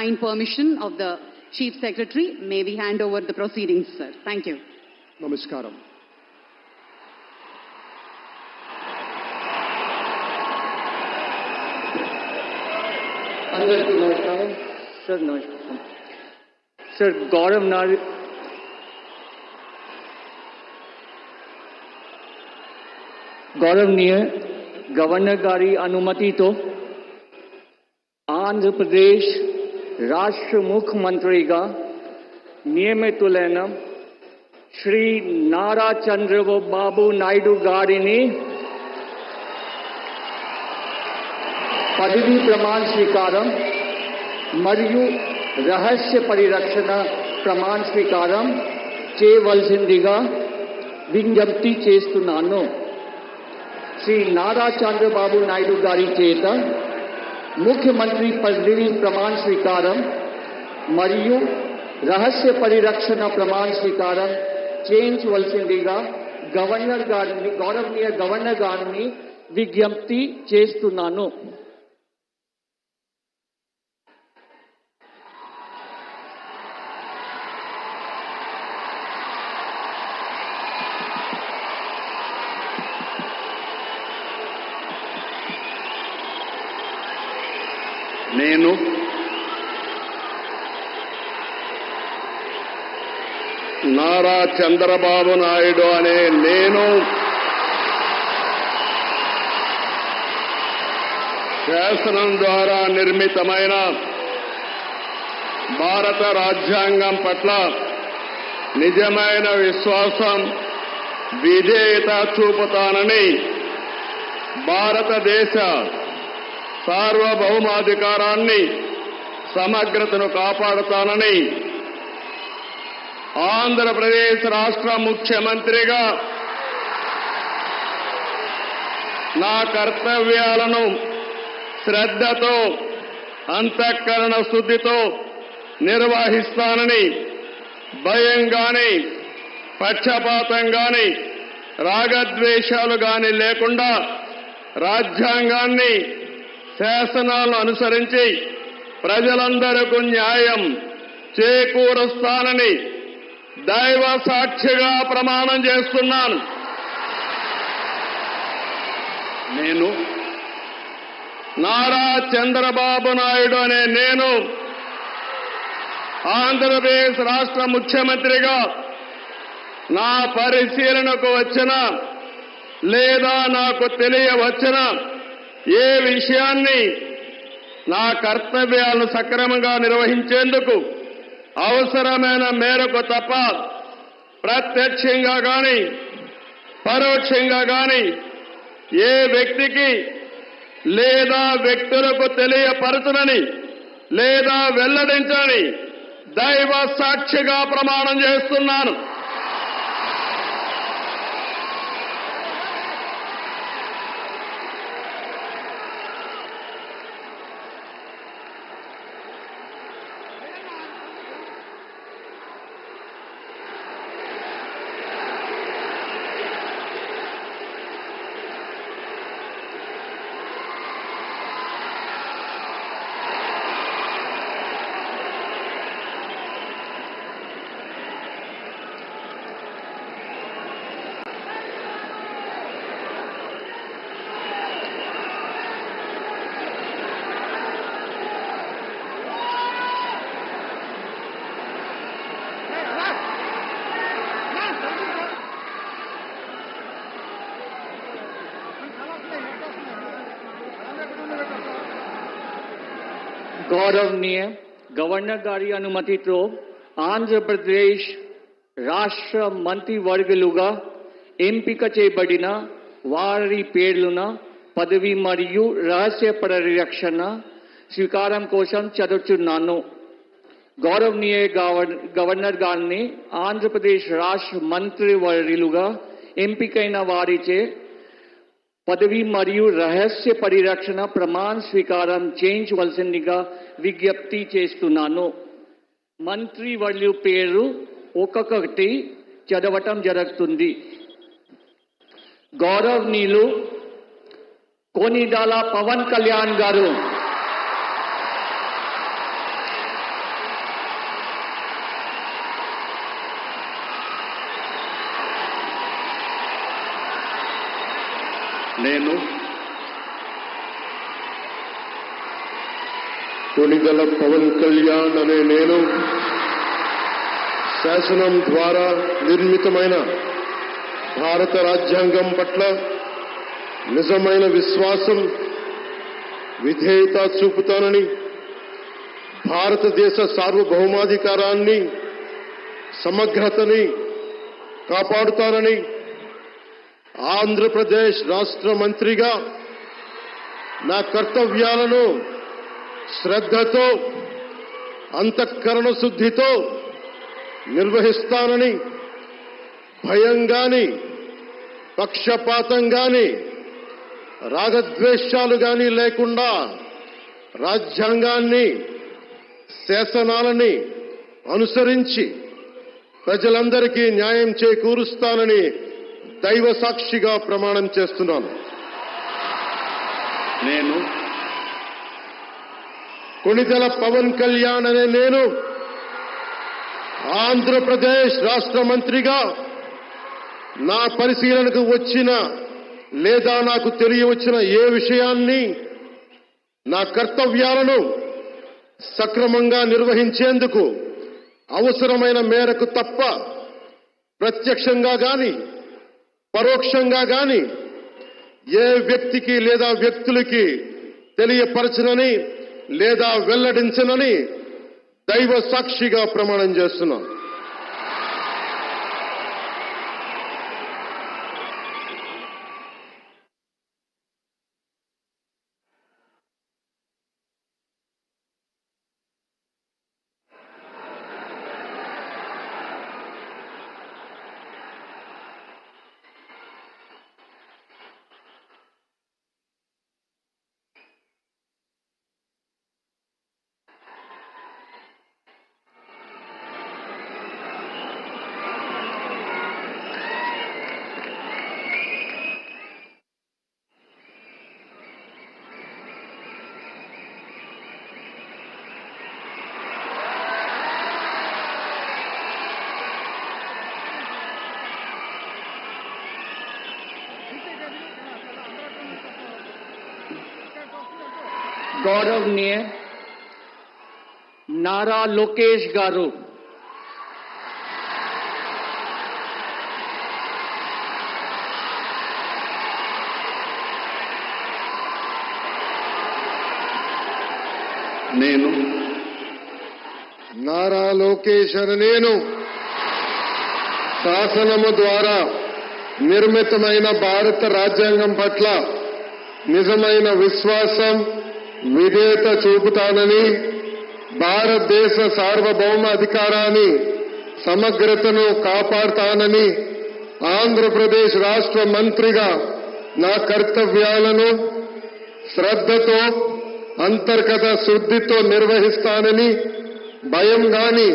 kind permission of the Chief Secretary, may we hand over the proceedings, sir. Thank you. Namaskaram. అందరికీ నమస్కారం sir. నమస్కారం sir. గౌరవనీయ governor గారి అనుమతితో ఆంధ్రప్రదేశ్ రాష్ట్ర ముఖ్యమంత్రిగా నియమితులైన శ్రీ నారా చంద్రబాబు నాయుడు గారిని పదవీ ప్రమాణ స్వీకారం మరియు రహస్య పరిరక్షణ ప్రమాణ స్వీకారం చేయవలసిందిగా విజ్ఞప్తి చేస్తున్నాను. శ్రీ నారా చంద్రబాబు నాయుడు గారి చేత ముఖ్యమంత్రి పదవీ ప్రమాణ స్వీకారం మరియు రహస్య పరిరక్షణ ప్రమాణ స్వీకారం చేయించవలసిందిగా గౌరవనీయ గవర్నర్ గారిని విజ్ఞప్తి చేస్తున్నాను. నేను నారా చంద్రబాబు నాయుడు అనే నేను శాసనం ద్వారా నిర్మితమైన భారత రాజ్యాంగం పట్ల నిజమైన విశ్వాసం, విధేయత చూపుతానని, భారతదేశ సార్వభౌమాధికారాన్ని సమగ్రతను కాపాడుతానని, ఆంధ్రప్రదేశ్ రాష్ట్ర ముఖ్యమంత్రిగా నా కర్తవ్యాలను శ్రద్ధతో, అంతఃకరణ శుద్ధితో నిర్వహిస్తానని, భయం గాని, పక్షపాతం గాని, రాగద్వేషాలు గాని లేకుండా రాజ్యాంగాన్ని, శాసనాలను అనుసరించి ప్రజలందరికీ న్యాయం చేకూరుస్తానని దైవ సాక్షిగా ప్రమాణం చేస్తున్నాను. నేను నారా చంద్రబాబు నాయుడు అనే నేను ఆంధ్రప్రదేశ్ రాష్ట్ర ముఖ్యమంత్రిగా నా పరిశీలనకు వచ్చిన లేదా నాకు తెలియవచ్చిన ఏ విషయాన్ని నా కర్తవ్యాలను సక్రమంగా నిర్వహించేందుకు అవసరమైన మేరకు తప్ప ప్రత్యక్షంగా గాని పరోక్షంగా గాని ఏ వ్యక్తికి లేదా వ్యక్తులకు తెలియపరచునని లేదా వెల్లడించని దైవ సాక్షిగా ప్రమాణం చేస్తున్నాను. గౌరవనీయ గవర్నర్ గారి అనుమతితో ఆంధ్రప్రదేశ్ రాష్ట్ర మంత్రివర్గులుగా ఎంపిక చేయబడిన వారి పేర్లను పదవి మరియు రహస్య పరిరక్షణ స్వీకారం కోసం చదువుతున్నాను. గౌరవనీయ గవర్నర్ గారిని ఆంధ్రప్రదేశ్ రాష్ట్ర మంత్రివర్యులుగా ఎంపికైన వారిచే పదవి మరియు రహస్య పరిరక్షణ ప్రమాణ స్వీకారం చేయించవలసిందిగా విజ్ఞప్తి చేస్తున్నాను. మంత్రివర్యుల పేరు ఒక్కొక్కటి చదవటం జరుగుతుంది. గౌరవనీయులు కొనిదాల పవన్ కళ్యాణ్ గారు, నేను కొణిదెల పవన్ కళ్యాణ్ అనే నేను శాసనం ద్వారా నిర్మితమైన భారత రాజ్యాంగం పట్ల నిజమైన విశ్వాసం, విధేయత చూపుతానని, భారతదేశ సార్వభౌమాధికారాన్ని, సమగ్రతని కాపాడుతానని ఆంధ్రప్రదేశ్ రాష్ట్ర మంత్రిగా నా కర్తవ్యాలను శ్రద్ధతో, అంతఃకరణ శుద్ధితో నిర్వహిస్తానని, భయం గాని, పక్షపాతం గాని, రాగద్వేషాలు గాని లేకుండా రాజ్యాంగాన్ని, శాసనాలని అనుసరించి ప్రజలందరికీ న్యాయం చేకూరుస్తానని దైవ సాక్షిగా ప్రమాణం చేస్తున్నాను. నేను కొణిదెల పవన్ కళ్యాణ్ అనే నేను ఆంధ్రప్రదేశ్ రాష్ట్ర మంత్రిగా నా పరిశీలనకు వచ్చిన లేదా నాకు తెలియవచ్చిన ఏ విషయాన్ని, నా కర్తవ్యాలను సక్రమంగా నిర్వహించేందుకు అవసరమైన మేరకు తప్ప ప్రత్యక్షంగా గాని పరోక్షంగా గాని ఏ వ్యక్తికి లేదా వ్యక్తులకి తెలియపరచనని లేదా వెల్లడించనని దైవ సాక్షిగా ప్రమాణం చేస్తున్నాను. गौरवनीय नारा लोकेश गारू, నేను నారా లోకేష్ అని నేను శాసనము ద్వారా నిర్మితమైన భారత రాజ్యాంగం పట్ల నిజమైన విశ్వాసం, విధేయత చూపుతానని, భారతదేశ సార్వభౌమ అధికారాన్ని, సమగ్రతను కాపాడుతానని ఆంధ్రప్రదేశ్ రాష్ట్ర మంత్రిగా నా కర్తవ్యాలను శ్రద్ధతో, అంతర్గత శుద్ధితో నిర్వహిస్తానని, భయం గాని,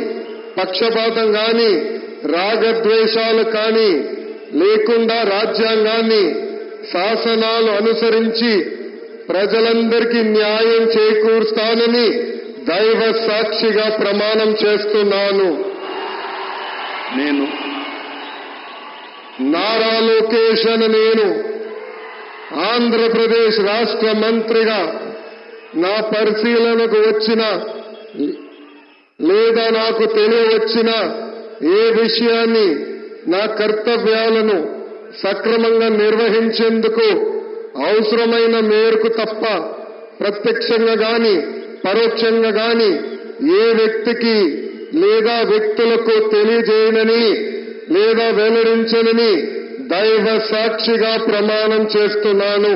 పక్షపాతం గాని, రాగద్వేషాలు కాని లేకుండా రాజ్యాంగాన్ని, శాసనాలు అనుసరించి ప్రజలందరికీ న్యాయం చేకూరుస్తానని దైవ సాక్షిగా ప్రమాణం చేస్తున్నాను. నేను నారా లోకేష్ అని నేను ఆంధ్రప్రదేశ్ రాష్ట్ర మంత్రిగా నా పరిశీలనకు వచ్చిన లేదా నాకు తెలియవచ్చిన ఏ విషయాన్ని, నా కర్తవ్యాలను సక్రమంగా నిర్వహించేందుకు అవసరమైన మేరకు తప్ప ప్రత్యక్షంగా గాని పరోక్షంగా గాని ఏ వ్యక్తికి లేదా వ్యక్తులకు తెలియజేయనని లేదా వెల్లడించనని దైవ సాక్షిగా ప్రమాణం చేస్తున్నాను.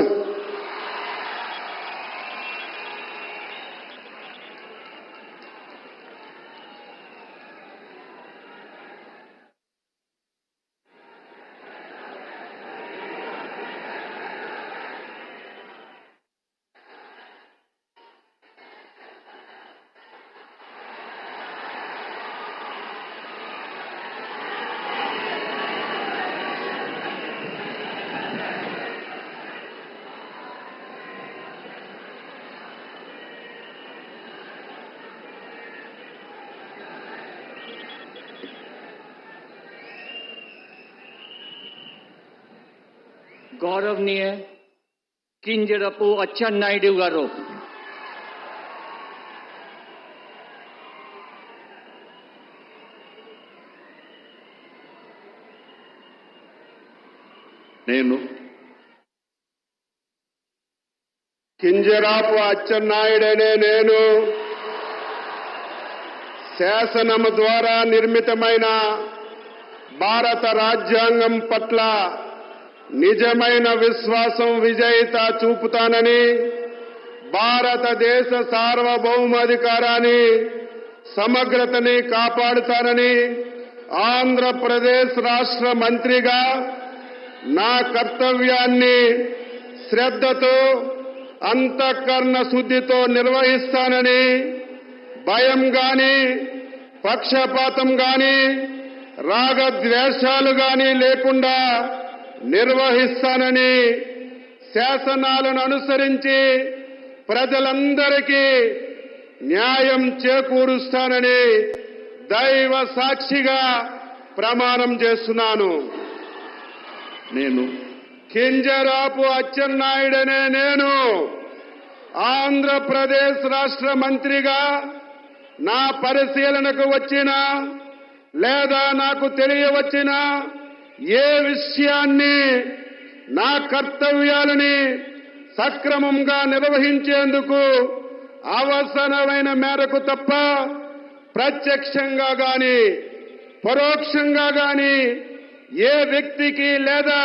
गौरवनीय కింజరపు అచ్చెన్నాయుడు గారు. నేను కింజరాపు అచ్చెన్నాయుడనే నేను శాసనము ద్వారా నిర్మితమైన భారత రాజ్యాంగం పట్ల నిజమైన విశ్వాసం విజేత చూపుతానని, భారతదేశ సార్వభౌమాధికారాన్ని సమగ్రతని కాపాడుతానని ఆంధ్రప్రదేశ్ రాష్ట్ర మంత్రిగా నా కర్తవ్యాన్ని శ్రద్ధతో అంతఃకరణ శుద్ధితో నిర్వహిస్తానని, భయం గాని పక్షపాతం గాని రాగద్వేషాలు గాని లేకుండా నిర్వహిస్తానని, శాసనాలను అనుసరించి ప్రజలందరికీ న్యాయం చేకూరుస్తానని దైవ సాక్షిగా ప్రమాణం చేస్తున్నాను. నేను కింజరాపు అచ్చెన్నాయుడనే నేను ఆంధ్రప్రదేశ్ రాష్ట్ర మంత్రిగా నా పరిశీలనకు వచ్చిన లేదా నాకు తెలియవచ్చిన ఏ విషయాన్ని నా కర్తవ్యాలని సక్రమంగా నిర్వహించేందుకు అవసరమైన మేరకు తప్ప ప్రత్యక్షంగా గాని పరోక్షంగా గాని ఏ వ్యక్తికి లేదా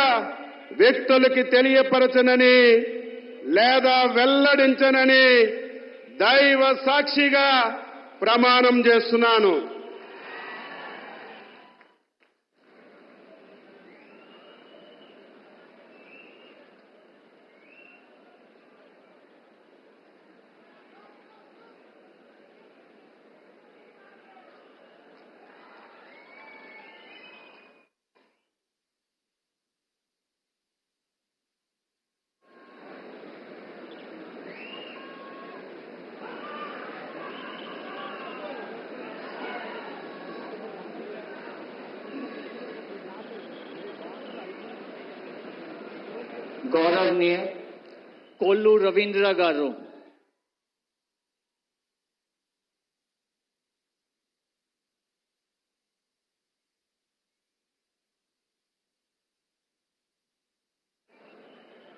వ్యక్తులకి తెలియపరచనని లేదా వెల్లడించనని దైవ సాక్షిగా ప్రమాణం చేస్తున్నాను. గౌరవనీయ కొల్లు రవీంద్ర గారు.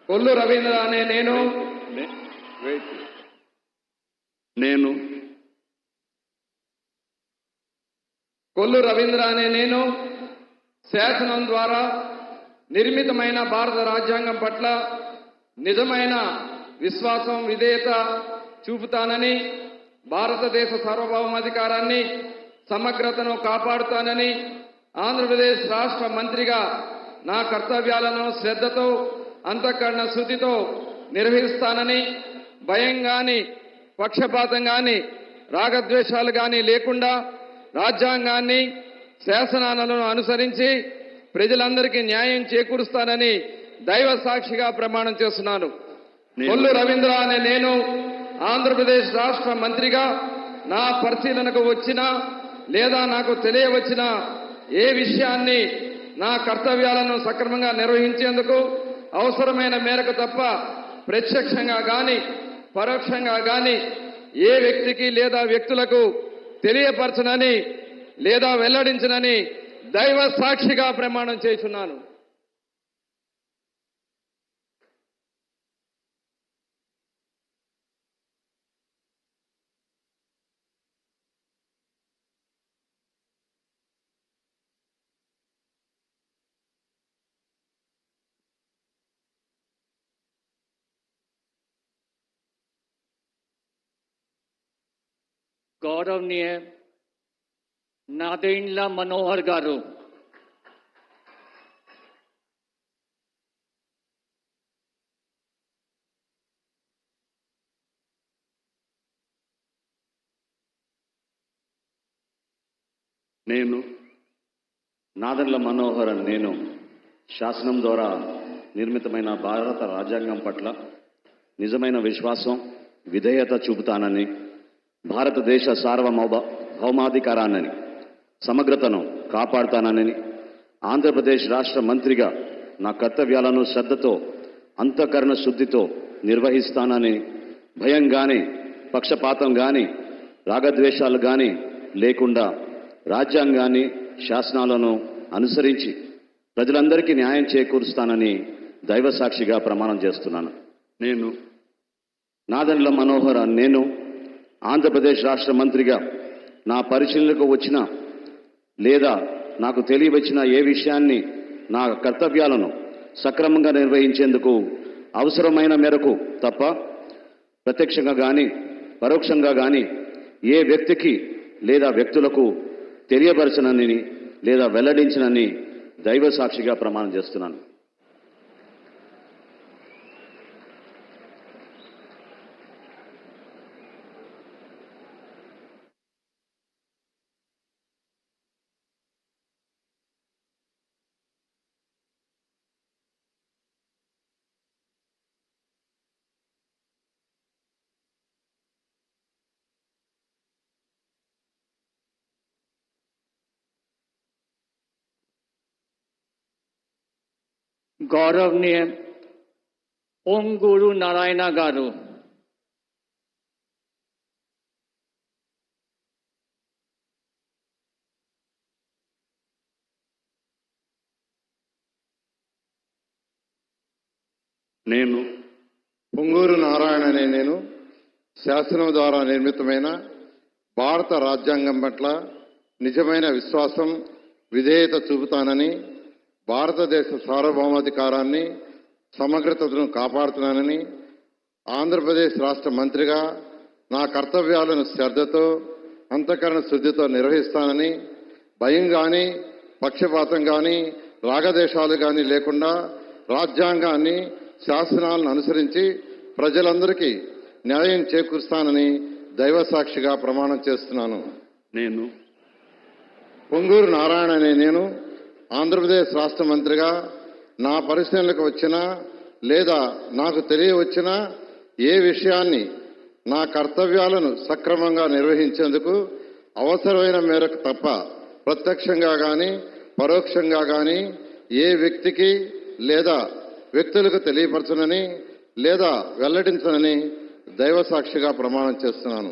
కొల్లు రవీంద్ర అనే నేను నేను కొల్లు రవీంద్ర అనే నేను శాసనం ద్వారా నిర్మితమైన భారత రాజ్యాంగం పట్ల నిజమైన విశ్వాసం విధేయత చూపుతానని, భారతదేశ సార్వభౌమాధికారాన్ని సమగ్రతను కాపాడుతానని ఆంధ్రప్రదేశ్ రాష్ట్ర మంత్రిగా నా కర్తవ్యాలను శ్రద్ధతో అంతఃకరణ శుద్ధితో నిర్వహిస్తానని, భయం గాని పక్షపాతం గాని రాగద్వేషాలు గాని లేకుండా రాజ్యాంగాన్ని శాసనాలను అనుసరించి ప్రజలందరికీ న్యాయం చేకూరుస్తానని దైవ సాక్షిగా ప్రమాణం చేస్తున్నాను. కొల్లు రవీంద్ర అనే నేను ఆంధ్రప్రదేశ్ రాష్ట్ర మంత్రిగా నా పరిశీలనకు వచ్చిన లేదా నాకు తెలియవచ్చిన ఏ విషయాన్ని నా కర్తవ్యాలను సక్రమంగా నిర్వహించేందుకు అవసరమైన మేరకు తప్ప ప్రత్యక్షంగా గాని పరోక్షంగా గాని ఏ వ్యక్తికి లేదా వ్యక్తులకు తెలియపరచనని లేదా వెల్లడించనని దైవ సాక్షిగా ప్రమాణం చేస్తున్నాను. గౌరవనీయ నాదెండ్ల మనోహర్ గారు. నేను నాదెండ్ల మనోహర్ అని నేను శాసనం ద్వారా నిర్మితమైన భారత రాజ్యాంగం పట్ల నిజమైన విశ్వాసం విధేయత చూపుతానని, భారతదేశ సార్వభౌమాధికారాన్ని సమగ్రతను కాపాడుతానని ఆంధ్రప్రదేశ్ రాష్ట్ర మంత్రిగా నా కర్తవ్యాలను శ్రద్ధతో అంతఃకరణ శుద్ధితో నిర్వహిస్తానని భయం కానీ పక్షపాతం కానీ రాగద్వేషాలు కానీ లేకుండా రాజ్యాంగాన్ని శాసనాలను అనుసరించి ప్రజలందరికీ న్యాయం చేకూరుస్తానని దైవ సాక్షిగా ప్రమాణం చేస్తున్నాను. నేను నాదెండ్ల మనోహర్ నేను ఆంధ్రప్రదేశ్ రాష్ట్ర మంత్రిగా నా పరిశీలనకు వచ్చిన లేదా నాకు తెలియవచ్చిన ఏ విషయాన్ని నా కర్తవ్యాలను సక్రమంగా నిర్వహించేందుకు అవసరమైన మేరకు తప్ప ప్రత్యక్షంగా కానీ పరోక్షంగా కానీ ఏ వ్యక్తికి లేదా వ్యక్తులకు తెలియపరచనని లేదా వెల్లడించనని దైవ సాక్షిగా ప్రమాణం చేస్తున్నాను. गौरवनीय पोंगूरू नारायण गारू, నేను పొంగూరు నారాయణ అనే నేను శాసనం ద్వారా నిర్మితమైన భారత రాజ్యాంగం పట్ల నిజమైన విశ్వాసం విధేయత చూపుతానని, భారతదేశ సార్వభౌమాధికారాన్ని సమగ్రతను కాపాడుతున్నానని, ఆంధ్రప్రదేశ్ రాష్ట్ర మంత్రిగా నా కర్తవ్యాలను శ్రద్ధతో అంతఃకరణ శుద్ధితో నిర్వహిస్తానని, భయం కానీ పక్షపాతం కానీ రాగదేశాలు కానీ లేకుండా రాజ్యాంగాన్ని శాసనాలను అనుసరించి ప్రజలందరికీ న్యాయం చేకూరుస్తానని దైవ సాక్షిగా ప్రమాణం చేస్తున్నాను. నేను పొంగూరు నారాయణ అనే నేను ఆంధ్రప్రదేశ్ రాష్ట్ర మంత్రిగా నా పరిశీలనకు వచ్చిన లేదా నాకు తెలియవచ్చిన ఏ విషయాన్ని నా కర్తవ్యాలను సక్రమంగా నిర్వహించేందుకు అవసరమైన మేరకు తప్ప ప్రత్యక్షంగా కానీ పరోక్షంగా కానీ ఏ వ్యక్తికి లేదా వ్యక్తులకు తెలియపరచనని లేదా వెల్లడించనని దైవ సాక్షిగా ప్రమాణం చేస్తున్నాను.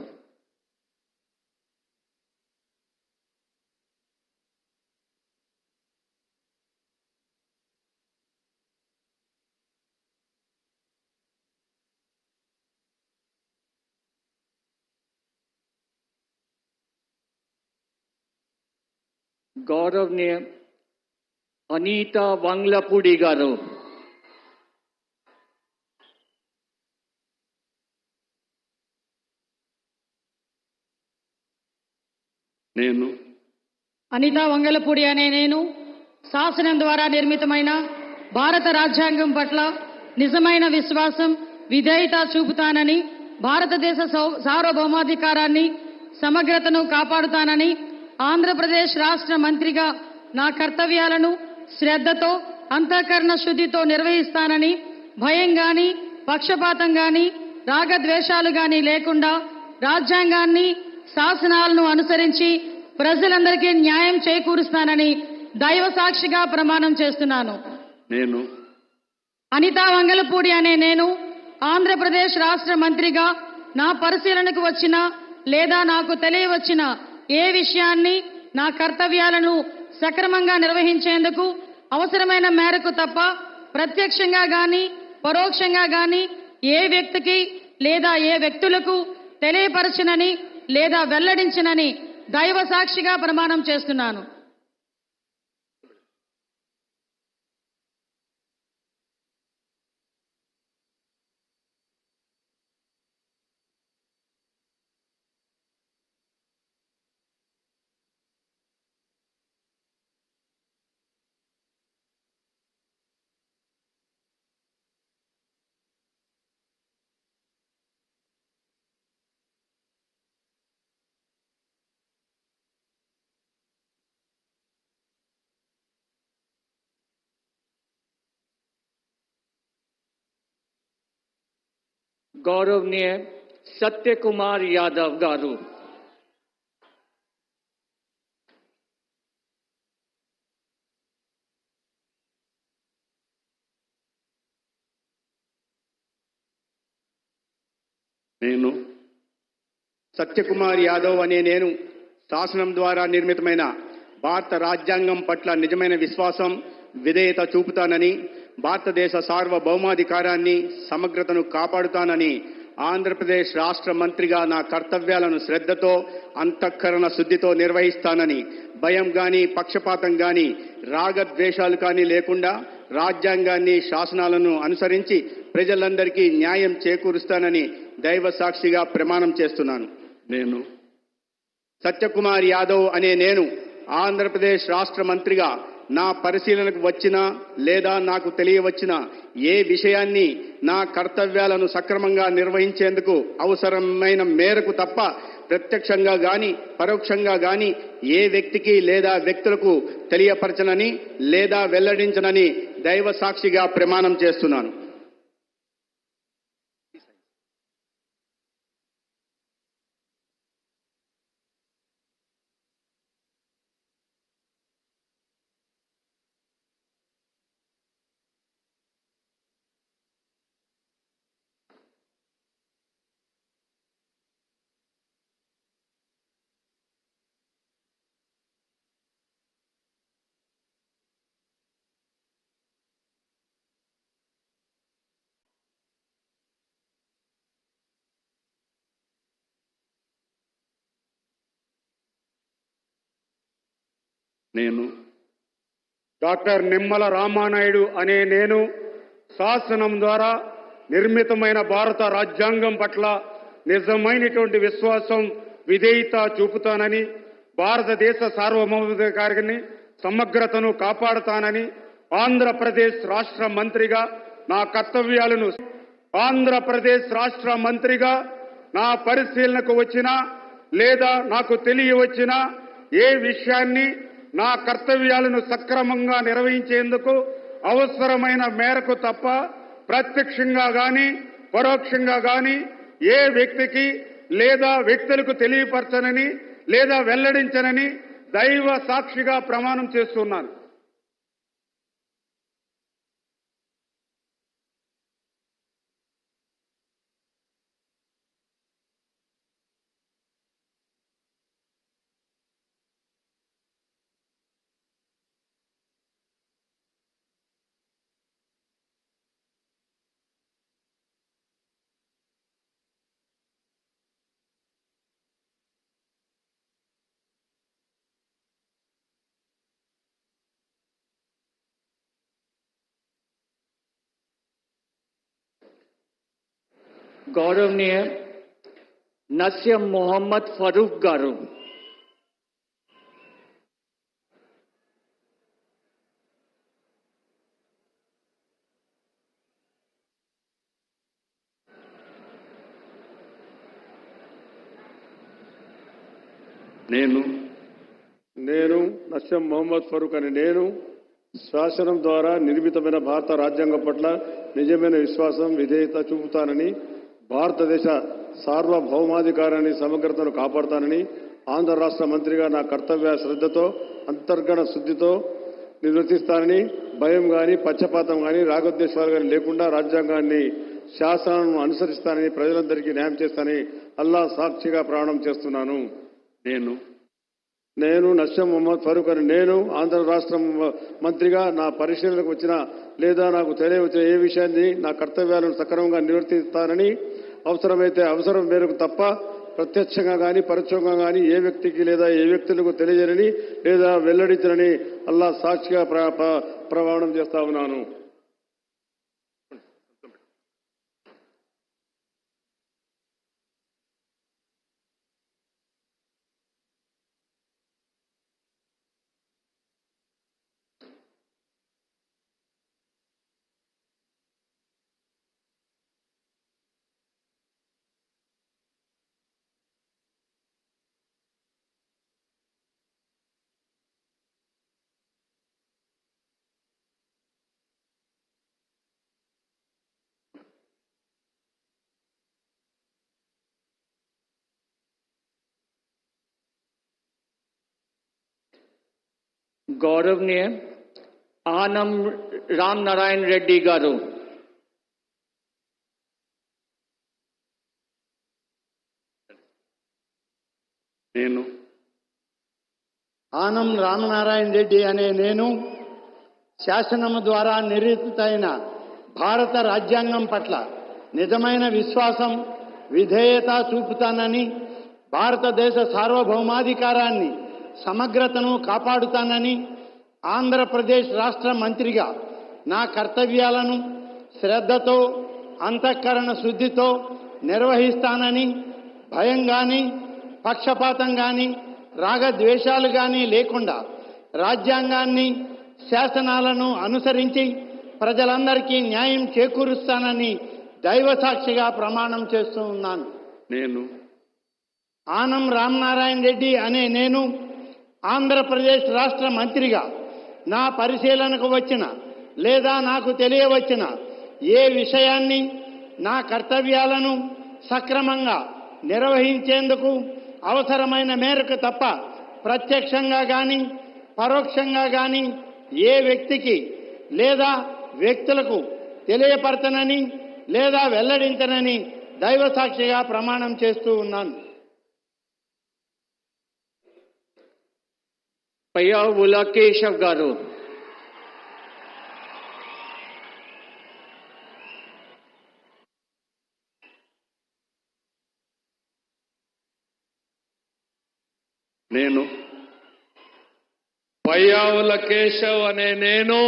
गौरवनीय अनीता वांगलापुडी गारू, నేను అనితా వంగలపూడి అనే నేను శాసనం ద్వారా నిర్మితమైన భారత రాజ్యాంగం పట్ల నిజమైన విశ్వాసం విధేయత చూపుతానని, భారతదేశ సార్వభౌమాధికారాన్ని సమగ్రతను కాపాడుతానని, ఆంధ్రప్రదేశ్ రాష్ట్ర మంత్రిగా నా కర్తవ్యాలను శ్రద్ధతో అంతఃకరణ శుద్ధితో నిర్వహిస్తానని, భయం గాని పక్షపాతం గాని రాగద్వేషాలు గాని లేకుండా రాజ్యాంగాన్ని శాసనాలను అనుసరించి ప్రజలందరికీ న్యాయం చేకూరుస్తానని దైవ సాక్షిగా ప్రమాణం చేస్తున్నాను. నేను అనితా వంగలపూడి అనే నేను ఆంధ్రప్రదేశ్ రాష్ట్ర మంత్రిగా నా పరిశీలనకు వచ్చిన లేదా నాకు తెలియవచ్చిన ఏ విషయాన్ని నా కర్తవ్యాలను సక్రమంగా నిర్వహించేందుకు అవసరమైన మేరకు తప్ప ప్రత్యక్షంగా గాని పరోక్షంగా గాని ఏ వ్యక్తికి లేదా ఏ వ్యక్తులకు తెలియపరచనని లేదా వెల్లడించనని దైవ సాక్షిగా ప్రమాణం చేస్తున్నాను. गौरवनीय सत्य कुमार यादव गारू, నేను సత్యకుమార్ యాదవ్ అనే నేను శాసనం ద్వారా నిర్మితమైన భారత రాజ్యాంగం పట్ల నిజమైన విశ్వాసం, విధేయత చూపుతానని, భారతదేశ సార్వభౌమాధికారాన్ని, సమగ్రతను కాపాడుతానని ఆంధ్రప్రదేశ్ రాష్ట్ర మంత్రిగా నా కర్తవ్యాలను శ్రద్ధతో, అంతఃకరణ శుద్ధితో నిర్వహిస్తానని, భయం గాని, పక్షపాతం గాని, రాగద్వేషాలు కానీ లేకుండా రాజ్యాంగాన్ని, శాసనాలను అనుసరించి ప్రజలందరికీ న్యాయం చేకూరుస్తానని దైవ సాక్షిగా ప్రమాణం చేస్తున్నాను. నేను సత్యకుమార్ యాదవ్ అనే నేను ఆంధ్రప్రదేశ్ రాష్ట్ర మంత్రిగా నా పరిశీలనకు వచ్చినా లేదా నాకు తెలియవచ్చిన ఏ విషయాన్ని నా కర్తవ్యాలను సక్రమంగా నిర్వహించేందుకు అవసరమైన మేరకు తప్ప ప్రత్యక్షంగా గాని పరోక్షంగా గాని ఏ వ్యక్తికి లేదా వ్యక్తులకు తెలియపరచనని లేదా వెల్లడించనని దైవ సాక్షిగా ప్రమాణం చేస్తున్నాను. నేను డాక్టర్ నిమ్మల రామానాయుడు అనే నేను శాసనం ద్వారా నిర్మితమైన భారత రాజ్యాంగం పట్ల నిజమైనటువంటి విశ్వాసం, విధేయత చూపుతానని, భారతదేశ సార్వభౌమాధికారాన్ని, సమగ్రతను కాపాడుతానని ఆంధ్రప్రదేశ్ రాష్ట్ర మంత్రిగా నా కర్తవ్యాలను ఆంధ్రప్రదేశ్ రాష్ట్ర మంత్రిగా నా పరిశీలనకు వచ్చినా లేదా నాకు తెలియవచ్చినా ఏ విషయాన్ని నా కర్తవ్యాలను సక్రమంగా నిర్వహించేందుకు అవసరమైన మేరకు తప్ప ప్రత్యక్షంగా గాని పరోక్షంగా గాని ఏ వ్యక్తికి లేదా వ్యక్తులకు తెలియపరచనని లేదా వెల్లడించనని దైవ సాక్షిగా ప్రమాణం చేస్తున్నాను. గౌరవనీయ నస్యం మొహమ్మద్ ఫరూక్ గారు, నేను నస్యం మొహమ్మద్ ఫరూక్ అని నేను శాసనం ద్వారా నిర్మితమైన భారత రాజ్యాంగం పట్ల నిజమైన విశ్వాసం, విధేయత చూపుతానని, భారతదేశ సార్వభౌమాధికారాన్ని, సమగ్రతను కాపాడుతానని ఆంధ్ర రాష్ట్ర మంత్రిగా నా కర్తవ్య శ్రద్ధతో, అంతర్గత శుద్ధితో నిర్వర్తిస్తానని, భయం గాని, పక్షపాతం గాని, రాగద్వేషాలు గాని లేకుండా రాజ్యాంగాన్ని, శాసనాలను అనుసరిస్తానని, ప్రజలందరికీ న్యాయం చేస్తానని అల్లా సాక్షిగా ప్రమాణం చేస్తున్నాను. నేను నస్యం మొహమ్మద్ ఫరూక్ అని నేను ఆంధ్ర రాష్ట్ర మంత్రిగా నా పరిశీలనకు వచ్చిన లేదా నాకు తెలియవచ్చిన ఏ విషయాన్ని నా కర్తవ్యాలను సక్రమంగా నిర్వర్తిస్తానని, అవసరమైతే అవసరం మేరకు తప్ప ప్రత్యక్షంగా గాని పరోక్షంగా గాని ఏ వ్యక్తికి లేదా ఏ వ్యక్తులకు తెలియజేయనని లేదా వెల్లడించనని అల్లా సాక్షిగా ప్రమాణం చేస్తా ఉన్నాను. గౌరవనీయ ఆనం రామ్ నారాయణ రెడ్డి గారు, నేను ఆనం రామనారాయణ రెడ్డి అనే నేను శాసనము ద్వారా నిర్మితమైన భారత రాజ్యాంగం పట్ల నిజమైన విశ్వాసం విధేయత చూపుతానని భారతదేశ సార్వభౌమాధికారాన్ని సమగ్రతను కాపాడుతానని ఆంధ్రప్రదేశ్ రాష్ట్ర మంత్రిగా నా కర్తవ్యాలను శ్రద్ధతో అంతఃకరణ శుద్ధితో నిర్వహిస్తానని భయం గాని పక్షపాతం గాని రాగద్వేషాలు గాని లేకుండా రాజ్యాంగాన్ని శాసనాలను అనుసరించి ప్రజలందరికీ న్యాయం చేకూరుస్తానని దైవ సాక్షిగా ప్రమాణం చేస్తూ ఉన్నాను. నేను ఆనం రామనారాయణ రెడ్డి అనే నేను ఆంధ్రప్రదేశ్ రాష్ట్ర మంత్రిగా నా పరిశీలనకు వచ్చిన లేదా నాకు తెలియవచ్చిన ఏ విషయాన్ని నా కర్తవ్యాలను సక్రమంగా నిర్వహించేందుకు అవసరమైన మేరకు తప్ప ప్రత్యక్షంగా గాని పరోక్షంగా గాని ఏ వ్యక్తికి లేదా వ్యక్తులకు తెలియపరచనని లేదా వెల్లడించనని దైవ సాక్షిగా ప్రమాణం చేస్తూ ఉన్నాను. పయ్యావుల కేశవ్ గారు. నేను పయ్యావుల కేశవ్ అనే నేను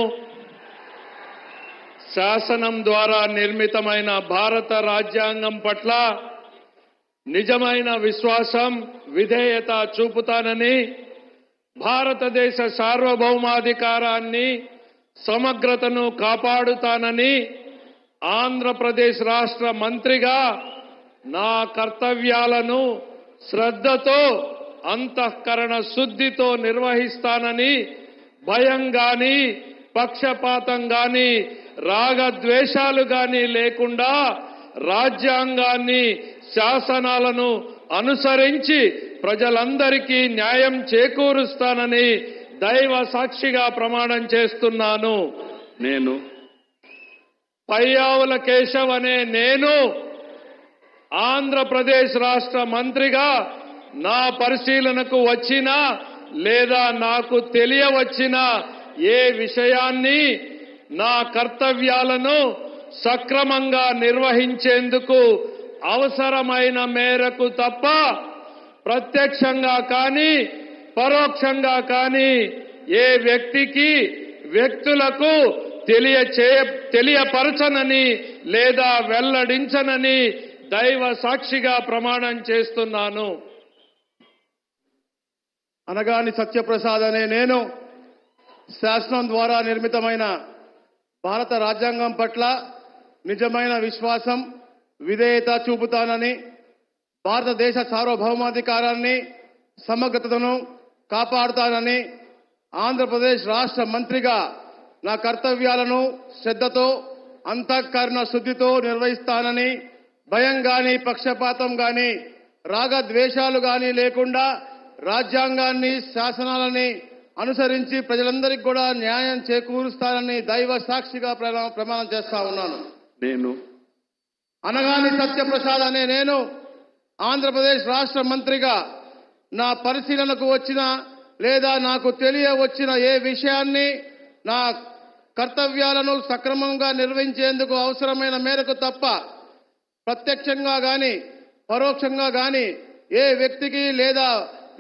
శాసనం ద్వారా నిర్మితమైన భారత రాజ్యాంగం పట్ల నిజమైన విశ్వాసం విధేయత చూపుతానని భారతదేశ సార్వభౌమాధికారాన్ని సమగ్రతను కాపాడుతానని ఆంధ్రప్రదేశ్ రాష్ట్ర మంత్రిగా నా కర్తవ్యాలను శ్రద్ధతో అంతఃకరణ శుద్ధితో నిర్వహిస్తానని భయం గాని పక్షపాతం గాని రాగద్వేషాలు గాని లేకుండా రాజ్యాంగాన్ని శాసనాలను అనుసరించి ప్రజలందరికీ న్యాయం చేకూరుస్తానని దైవ సాక్షిగా ప్రమాణం చేస్తున్నాను. నేను పయ్యావుల కేశవ్ అనే నేను ఆంధ్రప్రదేశ్ రాష్ట్ర మంత్రిగా నా పరిశీలనకు వచ్చిన లేదా నాకు తెలియవచ్చిన ఏ విషయాన్ని నా కర్తవ్యాలను సక్రమంగా నిర్వహించేందుకు అవసరమైన మేరకు తప్ప ప్రత్యక్షంగా కానీ పరోక్షంగా కానీ ఏ వ్యక్తికి వ్యక్తులకు తెలియపరచనని లేదా వెల్లడించనని దైవ సాక్షిగా ప్రమాణం చేస్తున్నాను. అనగాని సత్యప్రసాద్ అనే నేను శాసనం ద్వారా నిర్మితమైన భారత రాజ్యాంగం పట్ల నిజమైన విశ్వాసం విధేయత చూపుతానని భారతదేశ సార్వభౌమాధికారాన్ని సమగ్రతను కాపాడుతానని ఆంధ్రప్రదేశ్ రాష్ట్ర మంత్రిగా నా కర్తవ్యాలను శ్రద్ధతో అంతఃకరణ శుద్ధితో నిర్వహిస్తానని భయం గాని పక్షపాతం గాని రాగద్వేషాలు గాని లేకుండా రాజ్యాంగాన్ని శాసనాలని అనుసరించి ప్రజలందరికీ కూడా న్యాయం చేకూరుస్తానని దైవ సాక్షిగా ప్రమాణం చేస్తా ఉన్నాను. నేను అనగాని సత్యప్రసాద్ అనే నేను ఆంధ్రప్రదేశ్ రాష్ట్ర మంత్రిగా నా పరిశీలనకు వచ్చిన లేదా నాకు తెలియవచ్చిన ఏ విషయాన్ని నా కర్తవ్యాలను సక్రమంగా నిర్వహించేందుకు అవసరమైన మేరకు తప్ప ప్రత్యక్షంగా గాని పరోక్షంగా గాని ఏ వ్యక్తికి లేదా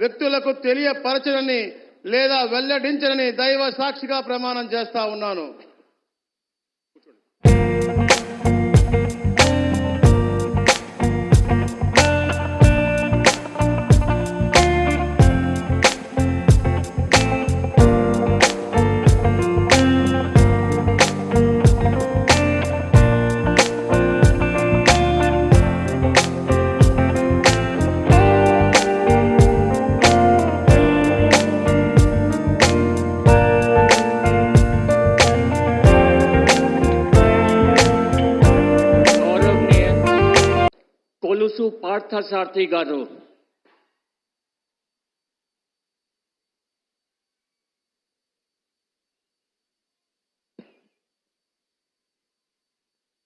వ్యక్తులకు తెలియపరచనని లేదా వెల్లడించనని దైవ సాక్షిగా ప్రమాణం చేస్తా ఉన్నాను. కొలుసు పార్థసారథి గారు.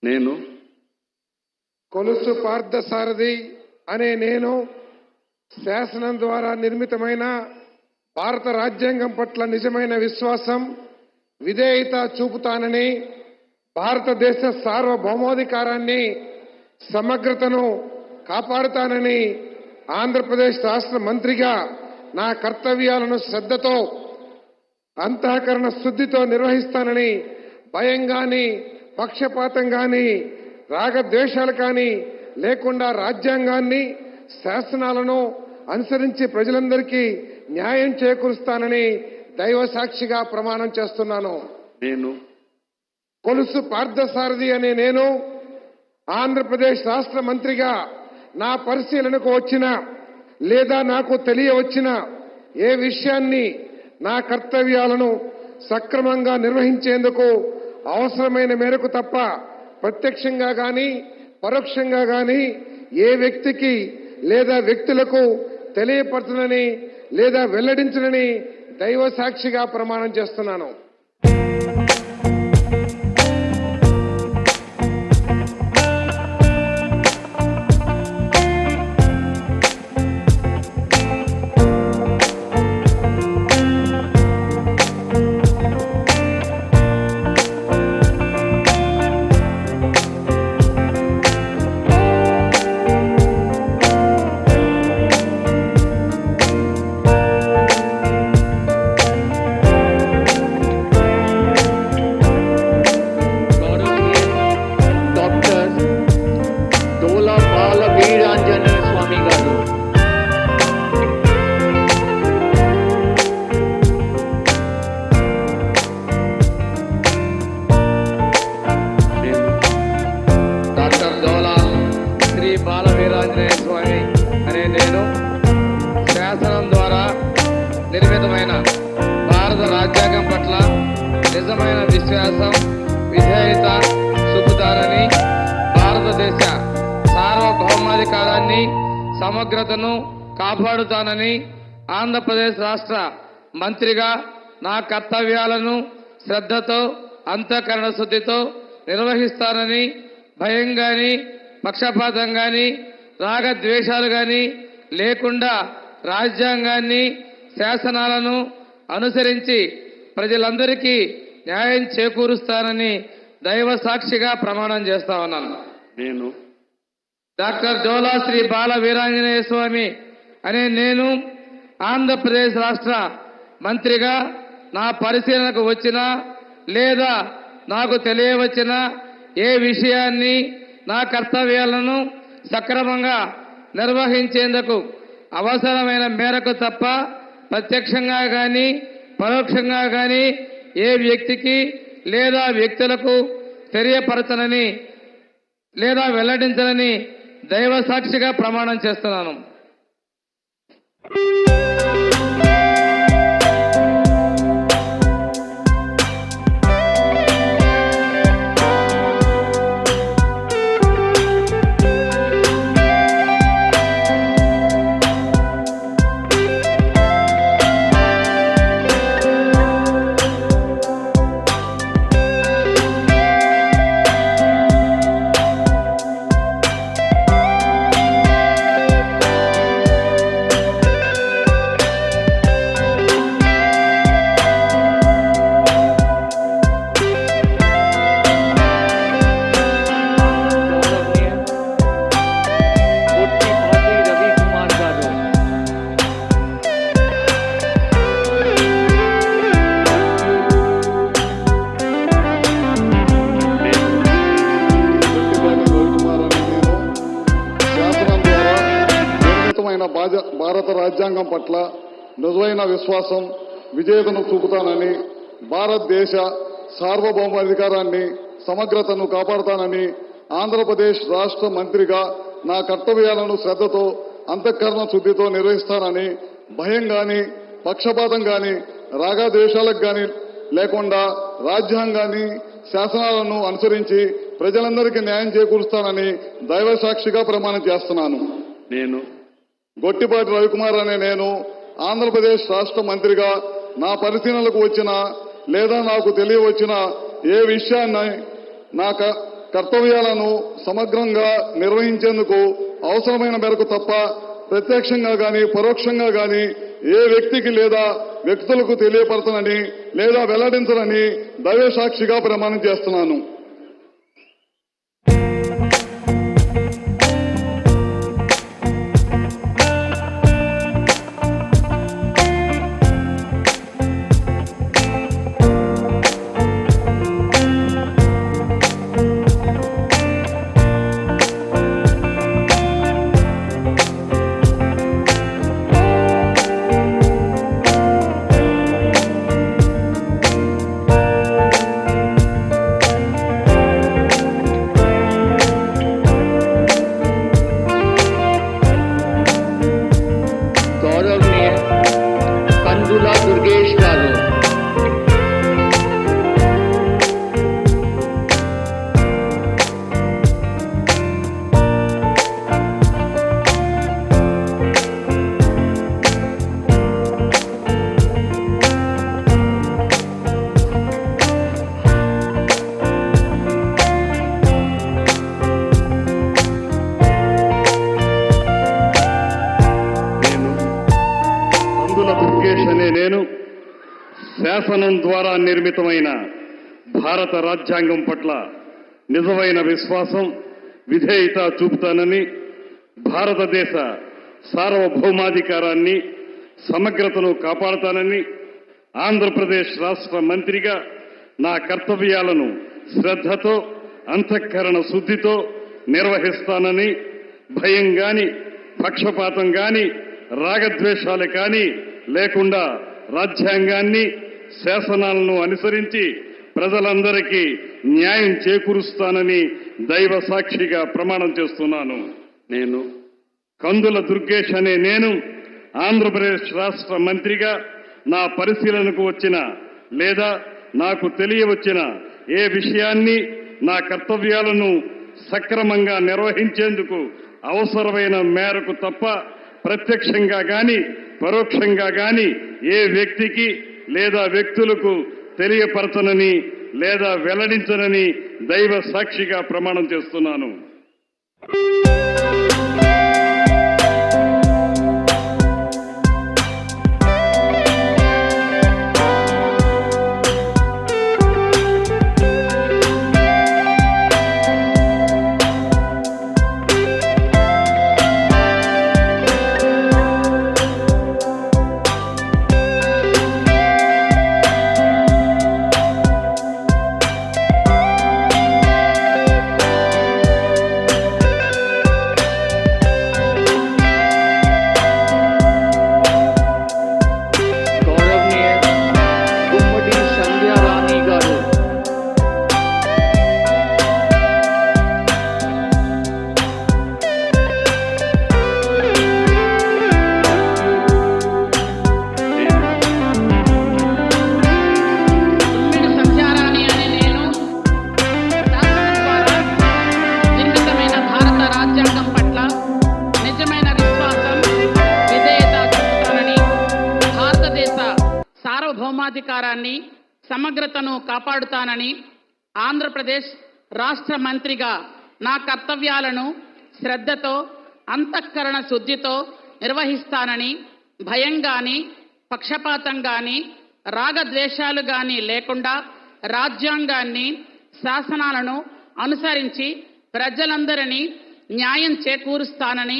నేను కొలుసు పార్థసారథి అనే నేను శాసనం ద్వారా నిర్మితమైన భారత రాజ్యాంగం పట్ల నిజమైన విశ్వాసం, విధేయత చూపుతానని, భారతదేశ సార్వభౌమాధికారాన్ని, సమగ్రతను కాపాడుతానని ఆంధ్రప్రదేశ్ రాష్ట్ర మంత్రిగా నా కర్తవ్యాలను శ్రద్ధతో, అంతఃకరణ శుద్ధితో నిర్వహిస్తానని భయం గాని, పక్షపాతం గాని, రాగద్వేషాలు కానీ లేకుండా రాజ్యాంగాన్ని, శాసనాలను అనుసరించి ప్రజలందరికీ న్యాయం చేకూరుస్తానని దైవ సాక్షిగా ప్రమాణం చేస్తున్నాను. నేను కొలుసు పార్థసారథి అనే నేను ఆంధ్రప్రదేశ్ రాష్ట్ర మంత్రిగా నా పరిశీలనకు వచ్చిన లేదా నాకు తెలియవచ్చిన ఏ విషయాన్ని నా కర్తవ్యాలను సక్రమంగా నిర్వహించేందుకు అవసరమైన మేరకు తప్ప ప్రత్యక్షంగా గాని పరోక్షంగా గాని ఏ వ్యక్తికి లేదా వ్యక్తులకు తెలియపరచనని లేదా వెల్లడించనని దైవ సాక్షిగా ప్రమాణం చేస్తున్నాను. నిర్మితమైన భారత రాజ్యాంగం పట్ల నిజమైన విశ్వాసం, విధేయత చూపుతానని, భారతదేశ సార్వభౌమాధికారాన్ని, సమగ్రతను కాపాడుతానని ఆంధ్రప్రదేశ్ రాష్ట్ర మంత్రిగా నా కర్తవ్యాలను శ్రద్ధతో, అంతఃకరణ శుద్ధితో నిర్వహిస్తానని భయం గాని, పక్షపాతం గాని, రాగద్వేషాలు గాని లేకుండా రాజ్యాంగాన్ని, శాసనాలను అనుసరించి ప్రజలందరికీ న్యాయం చేకూరుస్తానని దైవ సాక్షిగా ప్రమాణం చేస్తా ఉన్నాను. నేను డాక్టర్ డోలా శ్రీ బాల వీరాంజనేయ స్వామి అనే నేను ఆంధ్రప్రదేశ్ రాష్ట్ర మంత్రిగా నా పరిశీలనకు వచ్చిన లేదా నాకు తెలియవచ్చిన ఏ విషయాన్ని నా కర్తవ్యాలను సక్రమంగా నిర్వహించేందుకు అవసరమైన మేరకు తప్ప ప్రత్యక్షంగా గాని పరోక్షంగా గాని ఏ వ్యక్తికి లేదా వ్యక్తులకు తెలియపరచనని లేదా వెల్లడించనని దైవ సాక్షిగా ప్రమాణం చేస్తున్నాను. భారత రాజ్యాంగం పట్ల నిజమైన విశ్వాసం, విధేయతను చూపుతానని, భారతదేశ సార్వభౌమాధికారాన్ని, సమగ్రతను కాపాడుతానని ఆంధ్రప్రదేశ్ రాష్ట్ర మంత్రిగా నా కర్తవ్యాలను శ్రద్ధతో, అంతఃకరణ శుద్ధితో నిర్వహిస్తానని భయం గాని, పక్షపాతం గాని, రాగద్వేషాలకు గాని లేకుండా రాజ్యాంగాన్ని, శాసనాలను అనుసరించి ప్రజలందరికీ న్యాయం చేకూరుస్తానని దైవ సాక్షిగా ప్రమాణం చేస్తున్నాను. నేను గొట్టిపాటి రవికుమార్ అనే నేను ఆంధ్రప్రదేశ్ రాష్ట్ర మంత్రిగా నా పరిశీలనలకు వచ్చిన లేదా నాకు తెలియవచ్చిన ఏ విషయాన్ని నా కర్తవ్యాలను సమగ్రంగా నిర్వహించేందుకు అవసరమైన మేరకు తప్ప ప్రత్యక్షంగా గాని పరోక్షంగా గాని ఏ వ్యక్తికి లేదా వ్యక్తులకు తెలియపరచనని లేదా వెల్లడించనని దైవ సాక్షిగా ప్రమాణం చేస్తున్నాను. గౌరవనీయ కందుల దుర్గేష్ గారు, కందుల దుర్గేష్ అనే నేను శాసనం ద్వారా నిర్మితమైన భారత రాజ్యాంగం పట్ల నిజమైన విశ్వాసం, విధేయత చూపుతానని, భారతదేశ సార్వభౌమాధికారాన్ని, సమగ్రతను కాపాడుతానని, ఆంధ్రప్రదేశ్ రాష్ట్ర మంత్రిగా నా కర్తవ్యాలను శ్రద్ధతో, అంతఃకరణ శుద్ధితో నిర్వహిస్తానని, భయం గాని, పక్షపాతం గాని, రాగద్వేషాలు కానీ లేకుండా రాజ్యాంగాన్ని, శాసనాలను అనుసరించి ప్రజలందరికీ న్యాయం చేకూరుస్తానని దైవ సాక్షిగా ప్రమాణం చేస్తున్నాను. నేను కందుల దుర్గేష్ అనే నేను ఆంధ్రప్రదేశ్ రాష్ట్ర మంత్రిగా నా పరిశీలనకు వచ్చిన లేదా నాకు తెలియవచ్చిన ఏ విషయాన్ని, నా కర్తవ్యాలను సక్రమంగా నిర్వహించేందుకు అవసరమైన మేరకు తప్ప ప్రత్యక్షంగా గాని పరోక్షంగా గాని ఏ వ్యక్తికి లేదా వ్యక్తులకు తెలియపరచనని లేదా వెల్లడించనని దైవ సాక్షిగా ప్రమాణం చేస్తున్నాను. సార్వభౌమాధికారాన్ని, సమగ్రతను కాపాడుతానని, ఆంధ్రప్రదేశ్ రాష్ట్ర మంత్రిగా నా కర్తవ్యాలను శ్రద్ధతో, అంతఃకరణ శుద్ధితో నిర్వహిస్తానని, భయం గాని, పక్షపాతం గాని, రాగద్వేషాలు గాని లేకుండా రాజ్యాంగాన్ని, శాసనాలను అనుసరించి ప్రజలందరినీ న్యాయం చేకూరుస్తానని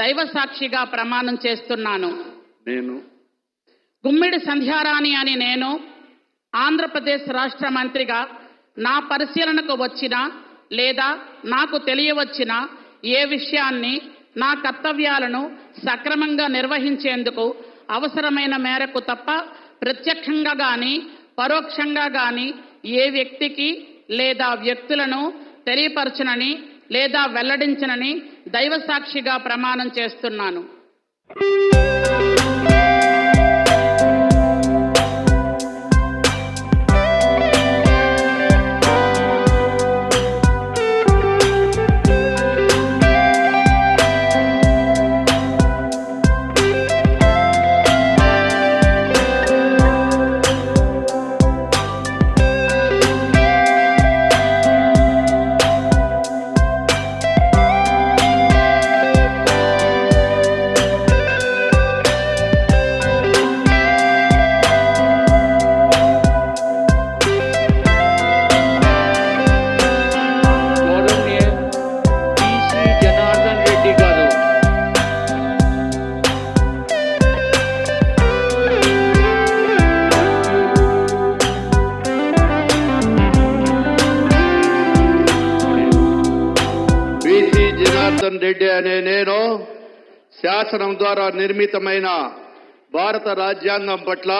దైవ సాక్షిగా ప్రమాణం చేస్తున్నాను. నేను గుమ్మిడి సంధ్యారాణి అని నేను ఆంధ్రప్రదేశ్ రాష్ట్ర మంత్రిగా నా పరిశీలనకు వచ్చిన లేదా నాకు తెలియవచ్చిన ఏ విషయాన్ని, నా కర్తవ్యాలను సక్రమంగా నిర్వహించేందుకు అవసరమైన మేరకు తప్ప ప్రత్యక్షంగా గాని పరోక్షంగా గాని ఏ వ్యక్తికి లేదా వ్యక్తులను తెలియపరచనని లేదా వెల్లడించనని దైవ సాక్షిగా ప్రమాణం చేస్తున్నాను. రెడ్డి అనే నేను శాసనం ద్వారా నిర్మితమైన భారత రాజ్యాంగం పట్ల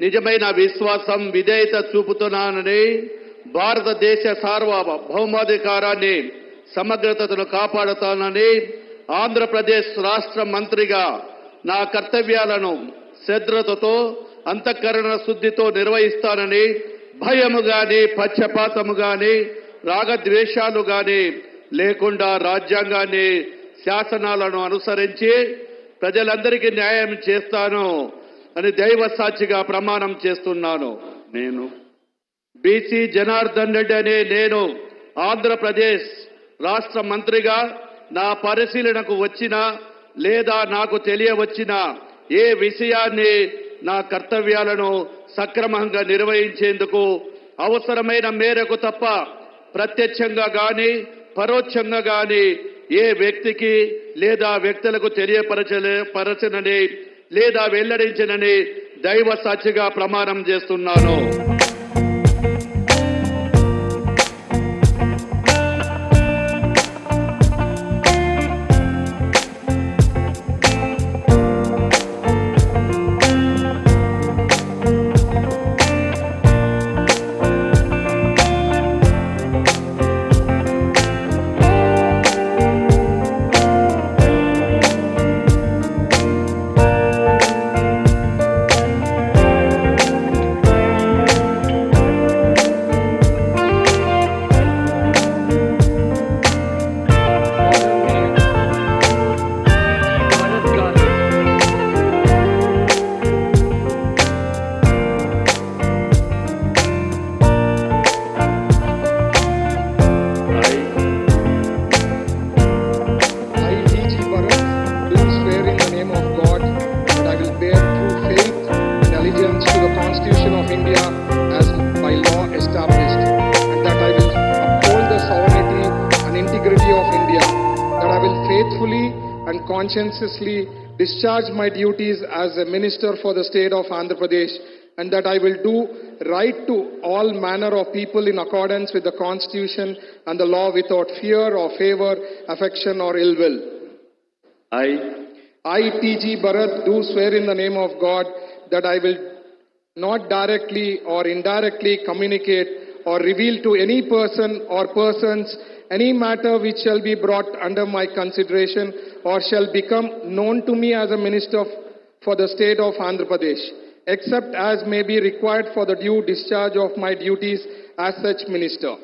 నిజమైన విశ్వాసం విధేయత చూపుతున్నానని భారతదేశ సార్వభౌమాధికారాన్ని సమగ్రతను కాపాడుతానని ఆంధ్రప్రదేశ్ రాష్ట్ర మంత్రిగా నా కర్తవ్యాలను శ్రద్ధతో అంతఃకరణ శుద్ధితో నిర్వహిస్తానని భయము గాని పక్షపాతము గాని రాగద్వేషాలు గాని లేకుండా రాజ్యాంగాన్ని శాసనాలను అనుసరించి ప్రజలందరికీ న్యాయం చేస్తాను అని దైవ సాక్షిగా ప్రమాణం చేస్తున్నాను. నేను బీసీ జనార్దన్ రెడ్డి అనే నేను ఆంధ్రప్రదేశ్ రాష్ట్ర మంత్రిగా నా పరిశీలనకు వచ్చిన లేదా నాకు తెలియవచ్చిన ఏ విషయాన్ని నా కర్తవ్యాలను సక్రమంగా నిర్వహించేందుకు అవసరమైన మేరకు తప్ప ప్రత్యక్షంగా గాని పరోక్షంగా గాని ఏ వ్యక్తికి లేదా వ్యక్తులకు తెలియపరచనని లేదా వెల్లడించనని దైవ సాక్షిగా ప్రమాణం చేస్తున్నాను. And conscientiously discharge my duties as a minister for the state of Andhra Pradesh, and that I will do right to all manner of people in accordance with the constitution and the law without fear or favor, affection or ill will. I, T.G. Bharat, do swear in the name of God that I will not directly or indirectly communicate or reveal to any person or persons any matter which shall be brought under my consideration or shall become known to me as a minister for the state of Andhra Pradesh, except as may be required for the due discharge of my duties as such minister.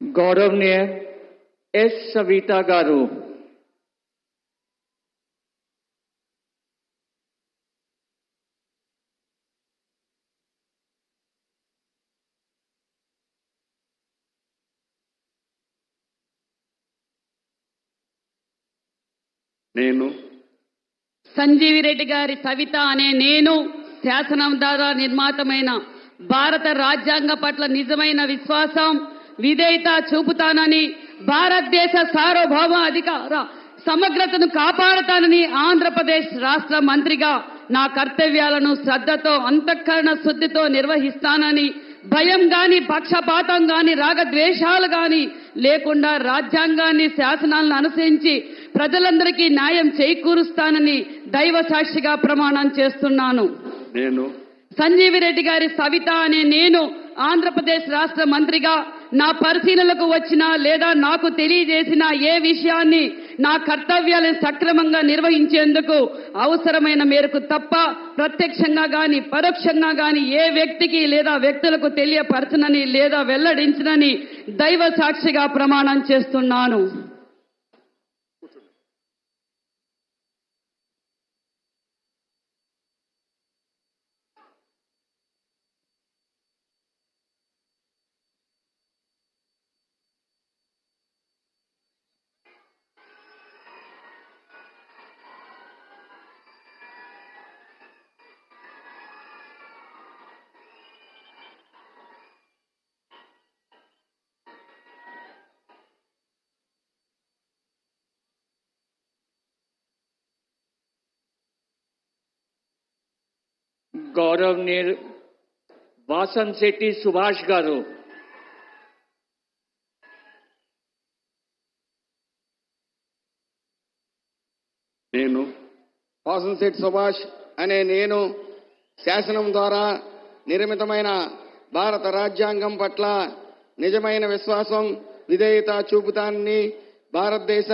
गौरवनीय S Savitha garu. నేను సంజీవి రెడ్డి గారి సవిత అనే నేను శాసనం ద్వారా నిర్మాతమైన భారత రాజ్యాంగ పట్ల నిజమైన విశ్వాసం విధేయత చూపుతానని భారతదేశ సార్వభౌమ అధికార సమగ్రతను కాపాడుతానని ఆంధ్రప్రదేశ్ రాష్ట్ర మంత్రిగా నా కర్తవ్యాలను శ్రద్ధతో అంతఃకరణ శుద్ధితో నిర్వహిస్తానని భయం గాని పక్షపాతం గాని రాగద్వేషాలు గాని లేకుండా రాజ్యాంగాన్ని శాసనాలను అనుసరించి ప్రజలందరికీ న్యాయం చేకూరుస్తానని దైవ సాక్షిగా ప్రమాణం చేస్తున్నాను. నేను సంజీవి రెడ్డి గారి సవిత అనే నేను ఆంధ్రప్రదేశ్ రాష్ట్ర మంత్రిగా నా పరిశీలనకు వచ్చిన లేదా నాకు తెలియజేసిన ఏ విషయాన్ని నా కర్తవ్యాలను సక్రమంగా నిర్వహించేందుకు అవసరమైన మేరకు తప్ప ప్రత్యక్షంగా గాని పరోక్షంగా గాని ఏ వ్యక్తికి లేదా వ్యక్తులకు తెలియపరచనని లేదా వెల్లడించనని దైవ సాక్షిగా ప్రమాణం చేస్తున్నాను. గౌరవనీయ వాసంశెట్టి సుభాష్ గారు. నేను వాసంశెట్టి సుభాష్ అనే నేను శాసనం ద్వారా నిర్మితమైన భారత రాజ్యాంగం పట్ల నిజమైన విశ్వాసం విధేయత చూపుతానని, భారతదేశ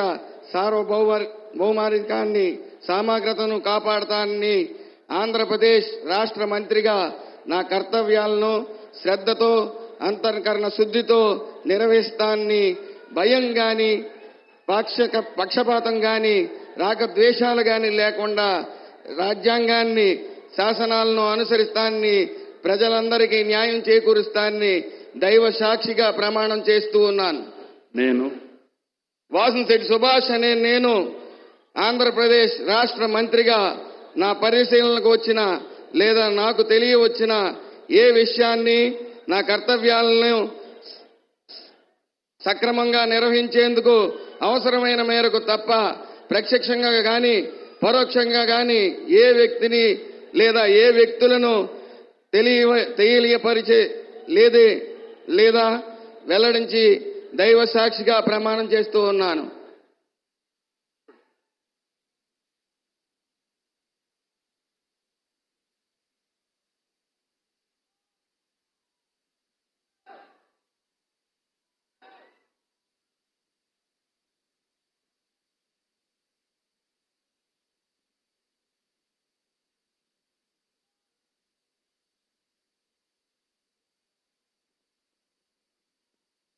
సార్వభౌమాధికారాన్ని సమగ్రతను కాపాడతానని ఆంధ్రప్రదేశ్ రాష్ట్ర మంత్రిగా నా కర్తవ్యాలను శ్రద్ధతో అంతఃకరణ శుద్ధితో నిర్వహిస్తానని, భయం గాని పక్షపాతం గాని రాగద్వేషాలు గాని లేకుండా రాజ్యాంగాన్ని శాసనాలను అనుసరిస్తానని, ప్రజలందరికీ న్యాయం చేకూరుస్తానని దైవ సాక్షిగా ప్రమాణం చేస్తూ ఉన్నాను. నేను వాసంశెట్టి సుభాష్ అనే నేను ఆంధ్రప్రదేశ్ రాష్ట్ర మంత్రిగా నా పరిశీలనకు వచ్చిన లేదా నాకు తెలియవచ్చిన ఏ విషయాన్ని నా కర్తవ్యాలను సక్రమంగా నిర్వహించేందుకు అవసరమైన మేరకు తప్ప ప్రత్యక్షంగా గాని పరోక్షంగా గాని ఏ వ్యక్తిని లేదా ఏ వ్యక్తులను తెలియపరిచే లేదా వెల్లడించి దైవ సాక్షిగా ప్రమాణం చేస్తూ ఉన్నాను.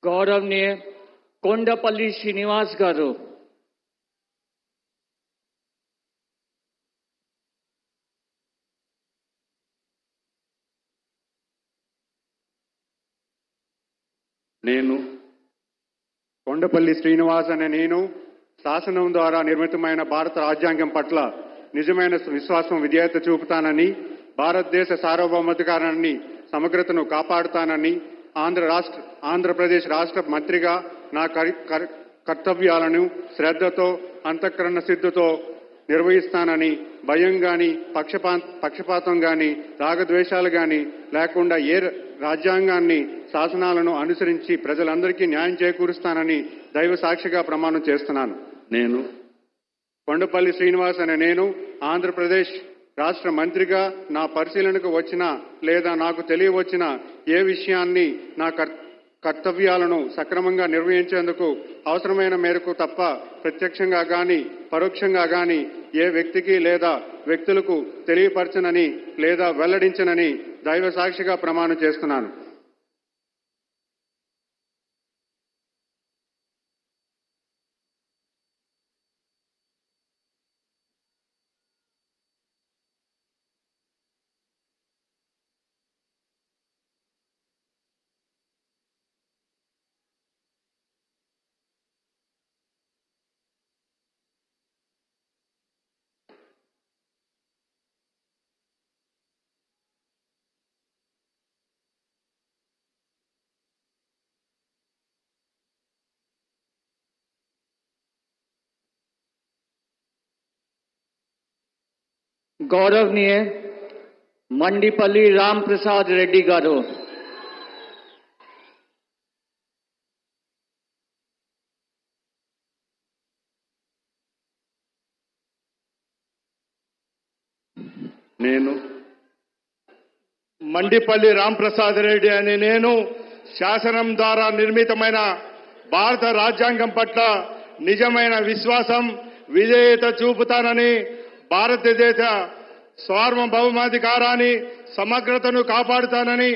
గౌరవనీయ కొండపల్లి శ్రీనివాస్ గారు. నేను కొండపల్లి శ్రీనివాస్ అనే నేను శాసనం ద్వారా నిర్మితమైన భారత రాజ్యాంగం పట్ల నిజమైన విశ్వాసం విధేయత చూపుతానని, భారతదేశ సార్వభౌమాధికారాన్ని సమగ్రతను కాపాడుతానని ఆంధ్రప్రదేశ్ రాష్ట్ర మంత్రిగా నా కర్తవ్యాలను శ్రద్ధతో అంతఃకరణ సిద్ధతో నిర్వహిస్తానని, భయం గాని పక్షపాతం గాని రాగద్వేషాలు గాని లేకుండా ఏ రాజ్యాంగాన్ని శాసనాలను అనుసరించి ప్రజలందరికీ న్యాయం చేకూరుస్తానని దైవ సాక్షిగా ప్రమాణం చేస్తున్నాను. నేను కొండపల్లి శ్రీనివాస్ అనే నేను ఆంధ్రప్రదేశ్ రాష్ట్ర మంత్రిగా నా పరిశీలనకు వచ్చిన లేదా నాకు తెలియవచ్చిన ఏ విషయాన్ని నా కర్తవ్యాలను సక్రమంగా నిర్వహించేందుకు అవసరమైన మేరకు తప్ప ప్రత్యక్షంగా గాని పరోక్షంగా గాని ఏ వ్యక్తికి లేదా వ్యక్తులకు తెలియపరచనని లేదా వెల్లడించనని దైవ సాక్షిగా ప్రమాణం చేస్తున్నాను. గౌరవనీయ మండిపల్లి రామ్ ప్రసాద్ రెడ్డి గారు. నేను మండిపల్లి రాంప్రసాద్ రెడ్డి అనే నేను శాసనం ద్వారా నిర్మితమైన భారత రాజ్యాంగం పట్ల నిజమైన విశ్వాసం విధేయత చూపుతానని భారతదేశ సార్వభౌమాధికారాన్ని సమగ్రతను కాపాడుతానని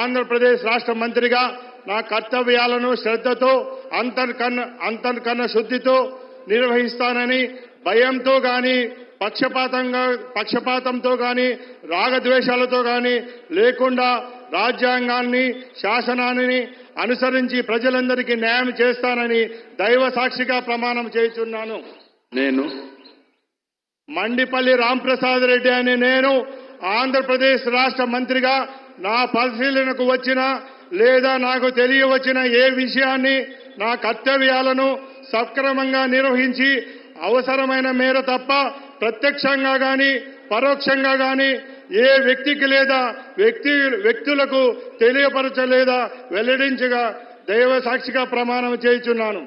ఆంధ్రప్రదేశ్ రాష్ట్ర మంత్రిగా నా కర్తవ్యాలను శ్రద్ధతో అంతర్కన్న శుద్ధితో నిర్వహిస్తానని భయంతో గాని పక్షపాతంతో గాని రాగద్వేషాలతో గాని లేకుండా రాజ్యాంగాన్ని శాసనాన్ని అనుసరించి ప్రజలందరికీ న్యాయం చేస్తానని దైవ సాక్షిగా ప్రమాణం చేస్తున్నాను. నేను మండిపల్లి రాంప్రసాద్ రెడ్డి అనే నేను ఆంధ్రప్రదేశ్ రాష్ట్ర మంత్రిగా నా పరిశీలనకు వచ్చిన లేదా నాకు తెలియవచ్చిన ఏ విషయాన్ని నా కర్తవ్యాలను సక్రమంగా నిర్వహించి అవసరమైన మేర తప్ప ప్రత్యక్షంగా గాని పరోక్షంగా గాని ఏ వ్యక్తికి లేదా వ్యక్తులకు తెలియపరచలేదా వెల్లడించగా దైవ సాక్షిగా ప్రమాణం చేయుచున్నాను.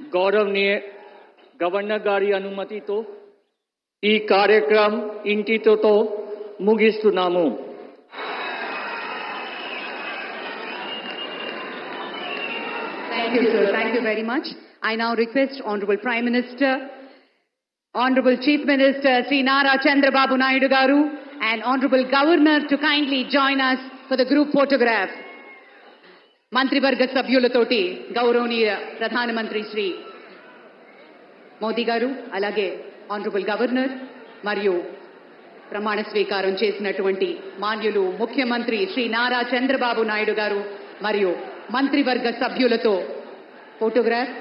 గౌరవనీయ గవర్నర్ గారి అనుమతితో ఈ కార్యక్రమం ఇంటితో ముగిస్తున్నాము. Thank you, sir. Thank you very much. I now request Honorable Prime Minister, Honorable Chief Minister Sri Nara Chandrababu Naidu Garu and Honorable Governor to kindly join us for the group photograph. మంత్రివర్గ సభ్యులతోటి గౌరవనీయ ప్రధానమంత్రి శ్రీ మోదీ గారు అలాగే honourable governor మరియు ప్రమాణ స్వీకారం చేసినటువంటి మాన్యులు ముఖ్యమంత్రి శ్రీ నారా చంద్రబాబు నాయుడు గారు మరియు మంత్రివర్గ సభ్యులతో ఫోటోగ్రాఫ్.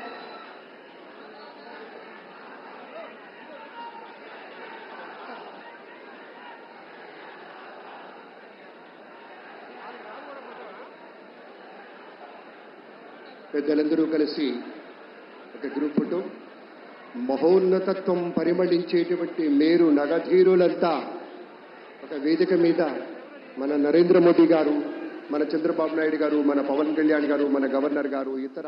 పెద్దలందరూ కలిసి ఒక గ్రూప్ ఫోటో. మహోన్నతత్వం పరిమళించేటువంటి మేరు నగధీరులంతా ఒక వేదిక మీద మన నరేంద్ర మోదీ గారు, మన చంద్రబాబు నాయుడు గారు, మన పవన్ कल्याण గారు, మన గవర్నర్ గారు, ఇతర.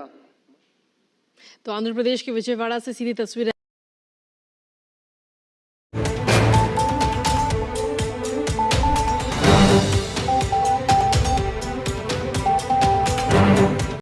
तो आंध्र प्रदेश के विजयवाड़ा से सीधी तस्वीरें